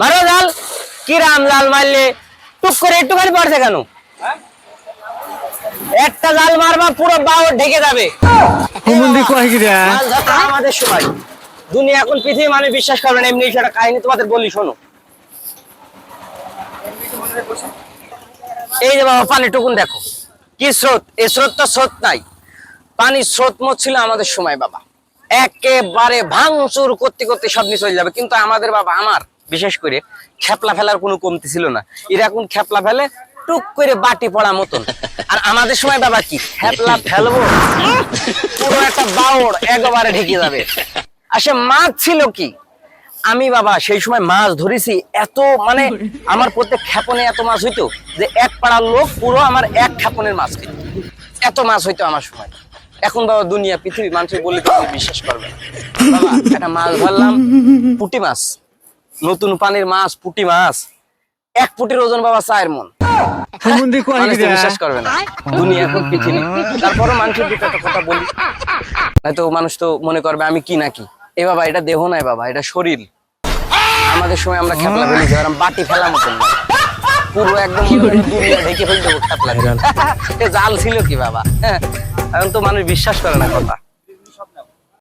মারো জাল। কি রাম জাল মারলে টুক করে একটুখানি পড়ছে কেন? একটা জাল মারবা পুরো বাওর ঢেকে যাবে। মাছ ধরা আমাদের সময়, দুনিয়া এখন পৃথিবী মানে বিশ্বাস করবে না। এমনি সেটা কাহিনী তোমাদের বলি শোনো। এই যে বাবা পানি টুকুন দেখো কি স্রোত, এই স্রোত তো স্রোত নাই, পানির স্রোত মত ছিল আমাদের সময় বাবা। একেবারে ভাঙচুর করতে করতে সব নিয়ে চলে যাবে। কিন্তু আমাদের বাবা, আমার বিশেষ করে খেপলা ফেলার কোনো কমতি ছিল না। এরা এখন খেপলা ফেলে টুক করে বাটি পড়া মতন। আর আমাদের সময় বাবা কি খেপলা ফেলবো, পুরো একটা বাওড় একেবারে ঢেকে যাবে। আর সে মাছ ছিল কি, আমি বাবা সেই সময় মাছ ধরেছি এত, মানে আমার প্রত্যেক ক্ষেপণে এত মাছ হইতো যে এক পাড়ার লোক পুরো আমার এক ক্ষেপণের মাছ খেত, এত মাছ হইতো আমার সময়। এখন বাবা দুনিয়া পৃথিবী মানুষের বললে তুমি বিশ্বাস করবে না। বাবা একটা মাছ ধরলাম, পুঁটি মাছ, নতুন পানির মাছ, পুঁটি মাছ, এক পুটির ওজন বাবা 4 মণ। বিশ্বাস করবে না দুনিয়া এখন পৃথিবী। তারপরে মানুষের দুটো কথা বলি, হয়তো মানুষ তো মনে করবে আমি কি নাকি। এ বাবা এটা দেহ নাই বাবা, এটা শরীর। আমাদের সময় আমরা খেপলা ফেলেছি, বাটি ফেলার মতন না, পুরো একদম দুনিয়া ঢেকে ফেলতে খেপলা। জাল ছিল কি বাবা, এখন তো মানুষ বিশ্বাস করে না কথা।